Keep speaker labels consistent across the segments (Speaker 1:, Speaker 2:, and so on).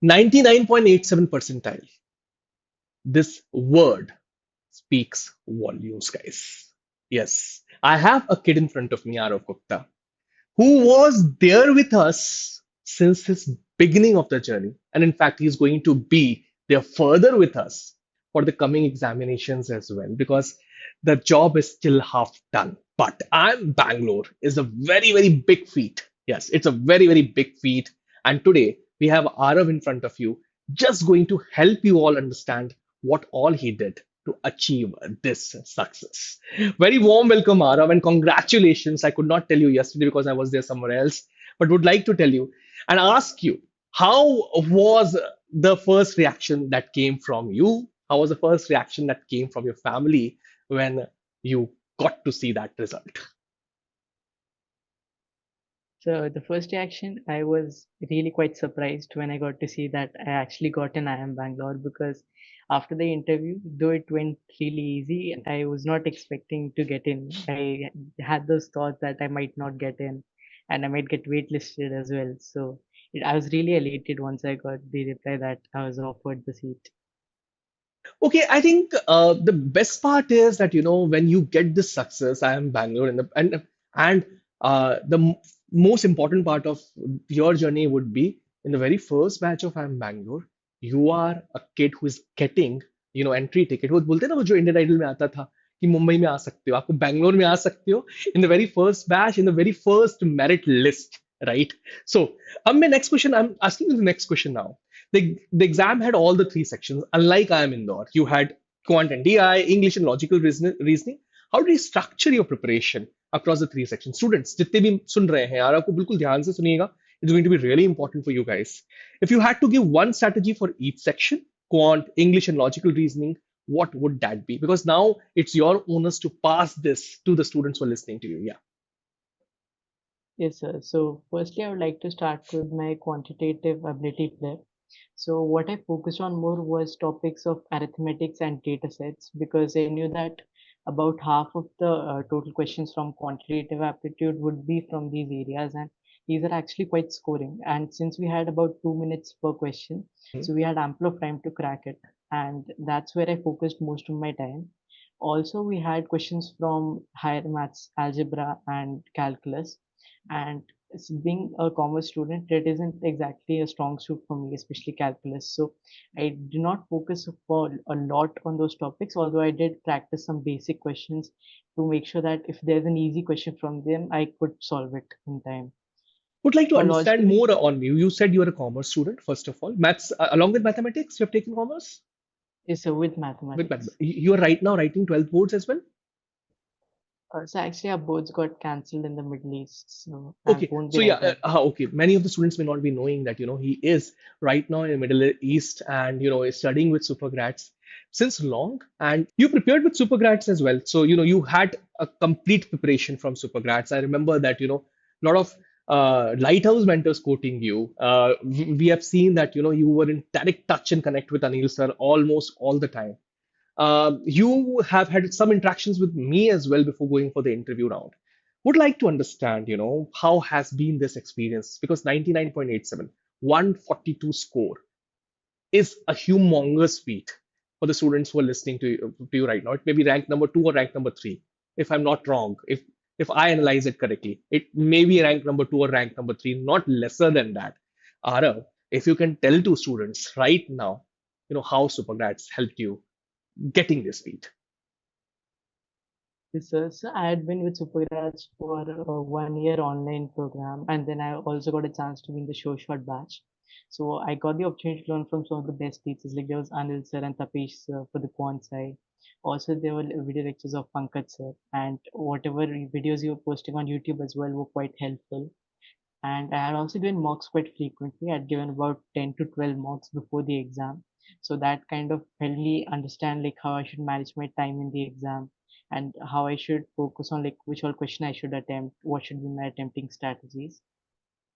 Speaker 1: 99.87 percentile. This word speaks volumes, guys. Yes, I have a kid in front of me, Aarav Gupta, who was there with us since his beginning of the journey. And in fact, he's going to be there further with us for the coming examinations as well, because the job is still half done. But IIM Bangalore is a very, very big feat. Yes, it's a very, very big feat. And today we have Arav in front of you, just going to help you all understand what all he did to achieve this success. Very warm welcome, Arav, and congratulations. I could not tell you yesterday because I was there somewhere else, but would like to tell you and ask you, how was the first reaction that came from you? How was the first reaction that came from your family when you got to see that result?
Speaker 2: So the first reaction, I was really quite surprised when I got to see that I actually got an IIM Bangalore because after the interview, though it went really easy, I was not expecting to get in. I had those thoughts that I might not get in and I might get waitlisted as well. So I was really elated once I got the reply that I was offered the seat.
Speaker 1: Okay, I think the best part is that when you get this success, I am Bangalore, and most important part of your journey would be in the very first batch of I am Bangalore. You are a kid who is getting entry ticket. वो बोलते हैं ना वो जो Indian idol में आता था कि मुंबई में आ सकते हो आपको बैंगलोर में आ सकते हो in the very first batch in the very first merit list, right? So मैं next question, I'm asking you the next question now. The exam had all the three sections. Unlike I am Indore, you had Quant and DI, English and logical reasoning. How did you structure your preparation across the three sections? Students, जितने भी सुन रहे हैं यार आपको बिल्कुल ध्यान से सुनिएगा. It's going to be really important for you guys. If you had to give one strategy for each section, Quant, English and logical reasoning, what would that be? Because now it's your onus to pass this to the students who are listening to you. Yeah.
Speaker 2: Yes, sir. So firstly, I would like to start with my quantitative ability prep. So what I focused on more was topics of arithmetics and data sets because I knew that about half of the total questions from quantitative aptitude would be from these areas, and these are actually quite scoring. And since we had about 2 minutes per question, so we had ample of time to crack it, and that's where I focused most of my time. Also, we had questions from higher maths, algebra, and calculus, and being a commerce student, it isn't exactly a strong suit for me, especially calculus. So I do not focus for a lot on those topics, although I did practice some basic questions to make sure that if there's an easy question from them, I could solve it in time.
Speaker 1: Would like to
Speaker 2: For
Speaker 1: understand
Speaker 2: logical,
Speaker 1: more on you. You said you are a commerce student, first of all. Maths, along with mathematics, you have taken commerce?
Speaker 2: is with
Speaker 1: With
Speaker 2: mathematics.
Speaker 1: you are right now writing 12th boards as well?
Speaker 2: So actually, our boards got cancelled in the Middle East, so I
Speaker 1: Okay,
Speaker 2: won't be
Speaker 1: so yeah,
Speaker 2: writing.
Speaker 1: okay. Many of the students may not be knowing that he is right now in the Middle East and is studying with SuperGrads since long, and you prepared with SuperGrads as well. So you had a complete preparation from SuperGrads. I remember that a lot of lighthouse mentors quoting you. We have seen that you were in direct touch and connect with Anil sir almost all the time. You have had some interactions with me as well before going for the interview round. Would like to understand, how has been this experience? Because 99.87, 142 score is a humongous feat for the students who are listening to you right now. It may be rank number two or rank number three, if I'm not wrong. If I analyze it correctly, it may be rank number two or rank number three, not lesser than that. Arav, if you can tell to students right now, how Supergrads helped you getting this feat.
Speaker 2: Yes, sir. So I had been with SuperGrads for a 1 year online program, and then I also got a chance to be in the show shot batch. So I got the opportunity to learn from some of the best teachers, like there was Anil sir and Tapesh sir for the quant side. Also, there were video lectures of Pankaj sir, and whatever videos you were posting on YouTube as well were quite helpful. And I had also given mocks quite frequently. I'd given about 10 to 12 mocks before the exam. So that kind of helped me understand like how I should manage my time in the exam and how I should focus on like which all question I should attempt, what should be my attempting strategies.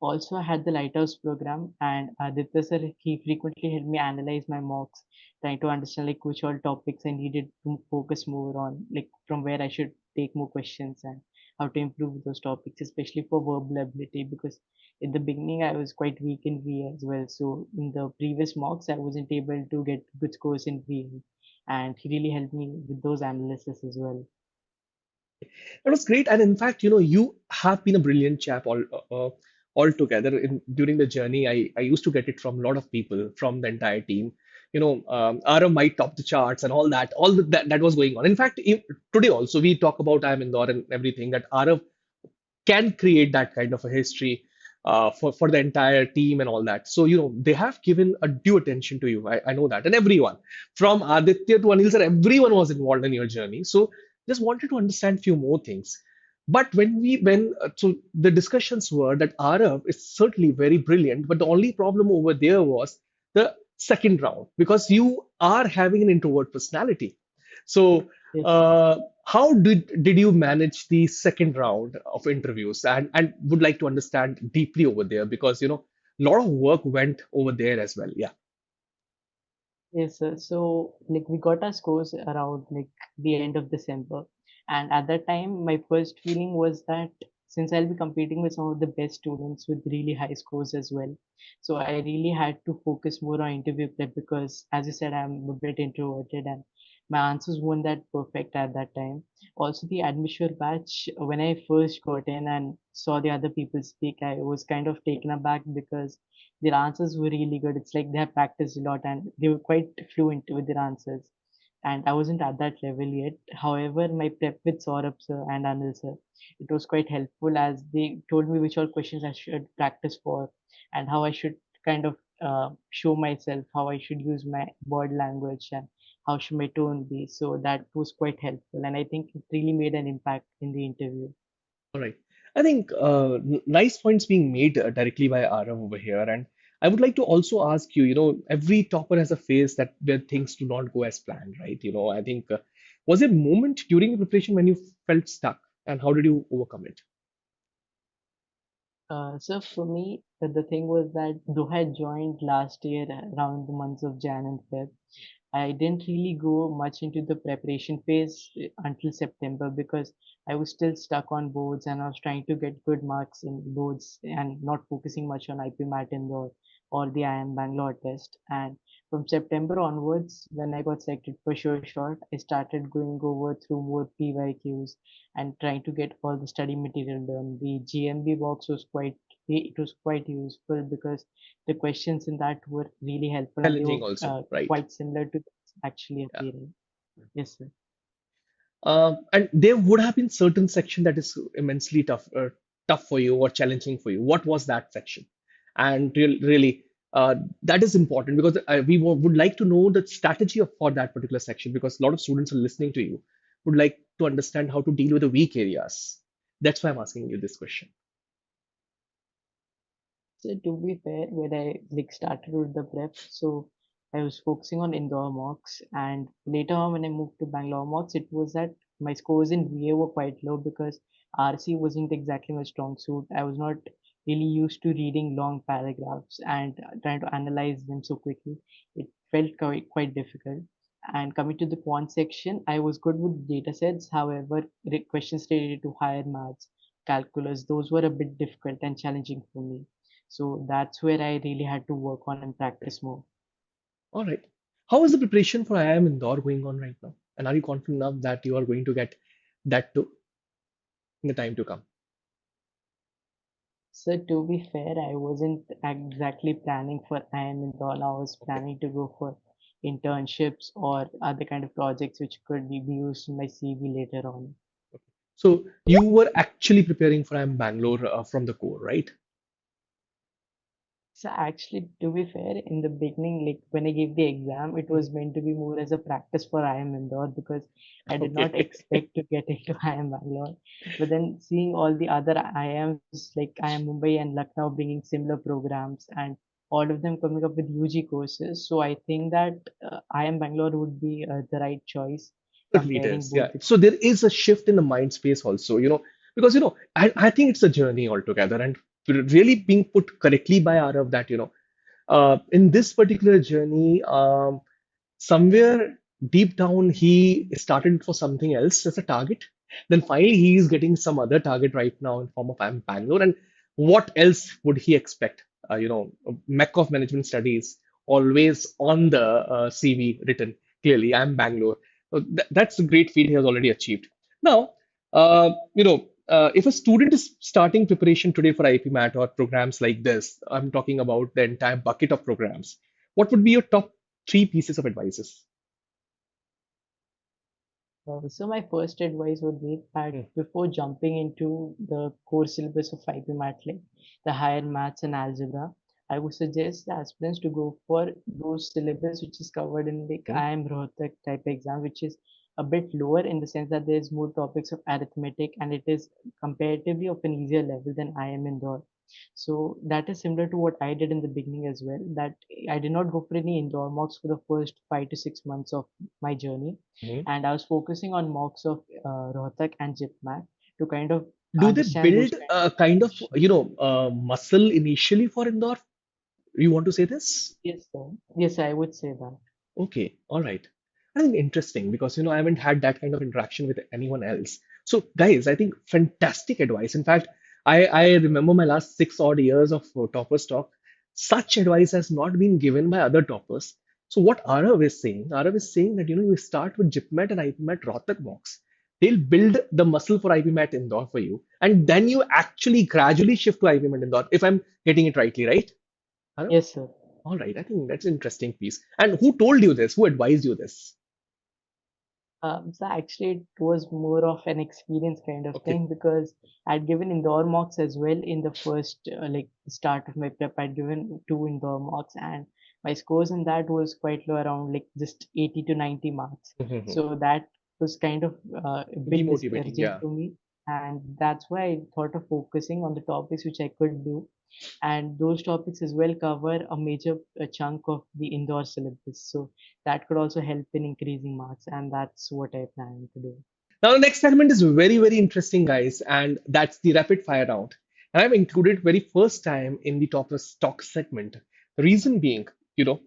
Speaker 2: Also, I had the Lighthouse program, and Aditya sir, he frequently helped me analyze my mocks, trying to understand like which all topics I needed to focus more on, like from where I should take more questions and how to improve those topics, especially for verbal ability, because in the beginning I was quite weak in VA as well. So in the previous mocks, I wasn't able to get good scores in VA, and he really helped me with those analysis as well.
Speaker 1: That was great. And in fact, you have been a brilliant chap altogether. During the journey, I used to get it from a lot of people from the entire team. Aram might top the charts and all that, that was going on. In fact, today also we talk about I am Indore and everything that Arav can create that kind of a history for the entire team and all that. So they have given a due attention to you. I know that, and everyone from Aditya to Anil sir, everyone was involved in your journey. So just wanted to understand few more things. But so the discussions were that Arav is certainly very brilliant, but the only problem over there was the second round because you are having an introvert personality. So
Speaker 2: Yes.
Speaker 1: uh, how did you manage the second round of interviews? And would like to understand deeply over there because a lot of work went over there as well. Yeah.
Speaker 2: Yes, sir. So, like, we got our scores around like the end of December, and at that time, my first feeling was that since I'll be competing with some of the best students with really high scores as well, so I really had to focus more on interview prep because, as you said, I'm a bit introverted and my answers weren't that perfect at that time. Also, the admission batch, when I first got in and saw the other people speak, I was kind of taken aback because their answers were really good. It's like they have practiced a lot and they were quite fluent with their answers. And I wasn't at that level yet. However, my prep with Saurabh sir and Anil sir, it was quite helpful as they told me which all questions I should practice for and how I should kind of show myself, how I should use my body language and how should my tone be. So that was quite helpful. And I think it really made an impact in the interview.
Speaker 1: All right. I think nice points being made directly by Arav over here. And I would like to also ask you, every topper has a phase that where things do not go as planned, right? I think was there a moment during the preparation when you felt stuck and how did you overcome it?
Speaker 2: So for me, the thing was that though I joined last year around the months of Jan and Feb, I didn't really go much into the preparation phase until September because I was still stuck on boards and I was trying to get good marks in boards and not focusing much on IPMAT or the IIM Bangalore test. And from September onwards, when I got selected for sure short, I started going over through more PYQs and trying to get all the study material done. The GMB box was quite useful because the questions in that were really helpful and they were
Speaker 1: Challenging also, right?
Speaker 2: quite similar to actually
Speaker 1: Yeah.
Speaker 2: appearing. Yes, sir.
Speaker 1: And there would have been certain section that is immensely tough for you or challenging for you. What was that section? And really, that is important because we would like to know the strategy for that particular section because a lot of students are listening to you would like to understand how to deal with the weak areas. That's why I'm asking you this question.
Speaker 2: So to be fair, when I like started with the prep, so I was focusing on Indore mocks, and later on when I moved to Bangalore mocks, it was that my scores in VA were quite low because RC wasn't exactly my strong suit. I was not really used to reading long paragraphs and trying to analyze them so quickly. It felt quite difficult. And coming to the quant section, I was good with data sets. However, questions related to higher maths, calculus, those were a bit difficult and challenging for me. So that's where I really had to work on and practice more.
Speaker 1: All right. How is the preparation for IIM Indore going on right now? And are you confident enough that you are going to get that too in the time to come?
Speaker 2: So to be fair, I wasn't exactly planning for IIM in all. I was planning to go for internships or other kind of projects which could be used in my CV later on.
Speaker 1: So you were actually preparing for IIM Bangalore from the core, right?
Speaker 2: So actually, to be fair, in the beginning, like when I gave the exam, it was meant to be more as a practice for IIM Indore because I did not
Speaker 1: Okay.
Speaker 2: expect to get into IIM Bangalore. But then seeing all the other IIMs like IIM Mumbai and Lucknow bringing similar programs and all of them coming up with UG courses, so I think that IIM Bangalore would be the right choice
Speaker 1: Certainly it
Speaker 2: comparing
Speaker 1: is. Yeah.
Speaker 2: both the.
Speaker 1: So there is a shift in the mind space also, because, I think it's a journey altogether and really being put correctly by Arav that, in this particular journey, somewhere deep down, he started for something else as a target. Then finally, he is getting some other target right now in form of I'm Bangalore. And What else would he expect? Mech of management studies, always on the CV written clearly, I'm Bangalore. So that's a great feat he has already achieved. Now, if a student is starting preparation today for IPMAT or programs like this, I'm talking about the entire bucket of programs. What would be your top three pieces of advices?
Speaker 2: So my first advice would be that
Speaker 1: Hmm.
Speaker 2: before jumping into the core syllabus of IPMAT, like the higher maths and algebra, I would suggest the aspirants to go for those syllabus which is covered in like
Speaker 1: Hmm.
Speaker 2: IIM Rohtak type exam, which is a bit lower in the sense that there's more topics of arithmetic and it is comparatively of an easier level than IIM Indore. So that is similar to what I did in the beginning as well. That I did not go for any indoor mocks for the first 5 to 6 months of my journey,
Speaker 1: Hmm.
Speaker 2: and I was focusing on mocks of Rohtak and JIPMAT to kind of
Speaker 1: Do they
Speaker 2: understand those
Speaker 1: build
Speaker 2: kind of
Speaker 1: a kind of,
Speaker 2: questions.
Speaker 1: muscle initially for Indore? You want to say this?
Speaker 2: Yes, sir. Yes, I would say that.
Speaker 1: Okay, all right. I think interesting because I haven't had that kind of interaction with anyone else. So, guys, I think fantastic advice. In fact, I remember my last 6 odd years of toppers talk. Such advice has not been given by other toppers. So, what Arav is saying that you start with JIPMAT and IPMAT Rohtak mocks. They'll build the muscle for IPMAT Indore for you, and then you actually gradually shift to IPMAT Indore. If I'm getting it rightly, right? Arav?
Speaker 2: Yes, sir.
Speaker 1: All right, I think that's an interesting piece. And who told you this? Who advised you this?
Speaker 2: So actually, it was more of an experience kind of
Speaker 1: Okay.
Speaker 2: thing because I'd given indoor mocks as well in the first like start of my prep. I'd given two indoor mocks, and my scores in that was quite low, around like just 80 to 90 marks.
Speaker 1: Mhm.
Speaker 2: So that was kind of a bit
Speaker 1: Demotivating,
Speaker 2: discouraging
Speaker 1: yeah.
Speaker 2: to me, and that's why I thought of focusing on the topics which I could do, and those topics as well cover a major chunk of the indoor syllabus. So that could also help in increasing marks, and that's what I plan to do.
Speaker 1: Now, the next segment is very, very interesting, guys, and that's the rapid fire round. And I've included very first time in the top stock segment. The reason being, you know,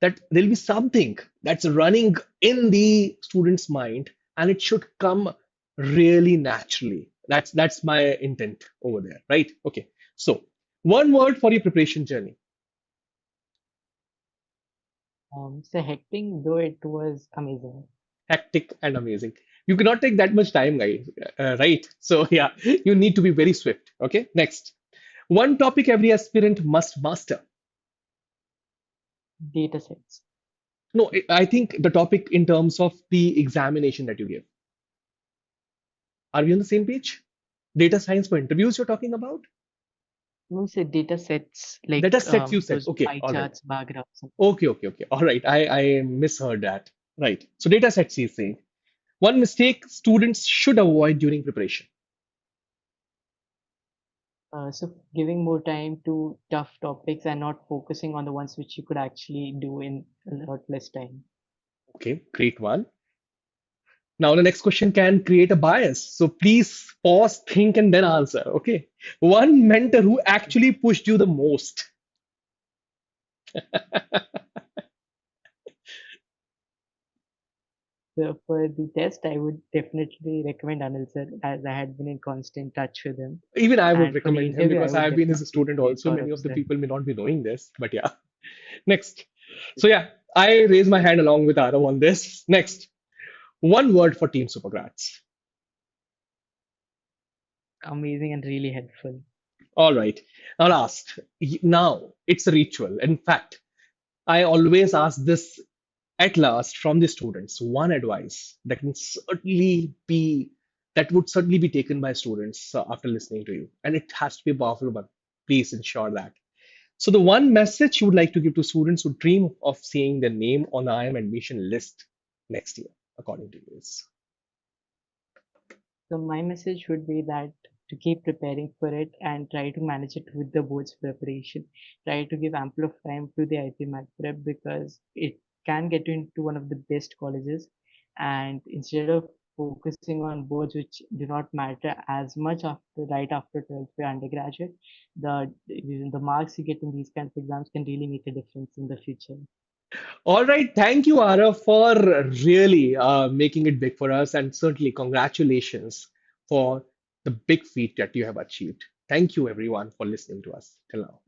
Speaker 1: that there'll be something that's running in the student's mind, and it should come really naturally. That's my intent over there, right? Okay. So, one word for your preparation journey.
Speaker 2: So hectic, though it was amazing.
Speaker 1: Hectic and amazing. You cannot take that much time, guys, right? So, yeah, you need to be very swift. Okay, next. One topic every aspirant must master.
Speaker 2: Data sets.
Speaker 1: No, I think the topic in terms of the examination that you give. Are we on the same page? Data science for interviews you're talking about?
Speaker 2: We say data sets like
Speaker 1: Data sets you said.
Speaker 2: those
Speaker 1: Okay,
Speaker 2: pie
Speaker 1: all right.
Speaker 2: charts, bar graphs.
Speaker 1: Okay. All right. I misheard that. Right. So data sets he's saying. One mistake students should avoid during preparation.
Speaker 2: So giving more time to tough topics and not focusing on the ones which you could actually do in a lot less time.
Speaker 1: Okay, great one. Now, the next question can create a bias. So please pause, think, and then answer. Okay. One mentor who actually pushed you the most.
Speaker 2: So for the test, I would definitely recommend Anil sir as I had been in constant touch with him.
Speaker 1: Even I would
Speaker 2: And for the
Speaker 1: recommend him
Speaker 2: interview, I
Speaker 1: because I
Speaker 2: would
Speaker 1: have been his
Speaker 2: definitely
Speaker 1: student
Speaker 2: say
Speaker 1: also. Many
Speaker 2: Saurabh
Speaker 1: of the
Speaker 2: sir.
Speaker 1: people may not be knowing this, but yeah. Next. So, yeah, I raise my hand along with Arav on this. Next. One word for Team Supergrads.
Speaker 2: Amazing and really helpful.
Speaker 1: All right. Now, last. Now, it's a ritual. In fact, I always ask this at last from the students one advice that would certainly be taken by students after listening to you, and it has to be a powerful one. Please ensure that. So the one message you would like to give to students who dream of seeing their name on the IIM admission list next year, according to you, is
Speaker 2: So my message would be that to keep preparing for it and try to manage it with the board's preparation. Try to give ample of time to the IPMAT prep because it can get you into one of the best colleges. And instead of focusing on boards which do not matter as much after right after 12th for undergraduate, the marks you get in these kinds of exams can really make a difference in the future.
Speaker 1: all right. Thank you, Ara, for really making it big for us, and certainly congratulations for the big feat that you have achieved. Thank you everyone for listening to us till now.